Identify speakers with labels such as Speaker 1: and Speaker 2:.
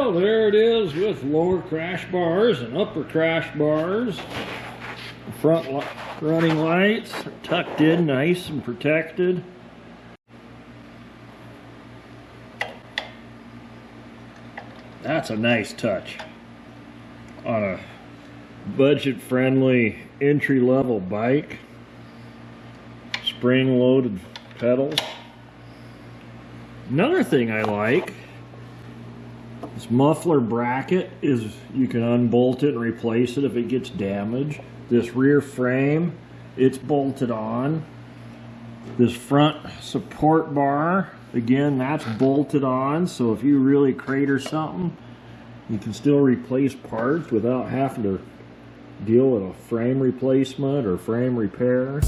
Speaker 1: Well, there it is with lower crash bars and upper crash bars. Front running lights tucked in nice and protected. That's a nice touch on a budget-friendly entry-level bike. Spring-loaded pedals. Another thing I like, this muffler bracket is, you can unbolt it and replace it if it gets damaged. This rear frame, it's bolted on. This front support bar, again, that's bolted on, so if you really crater something, you can still replace parts without having to deal with a frame replacement or frame repair.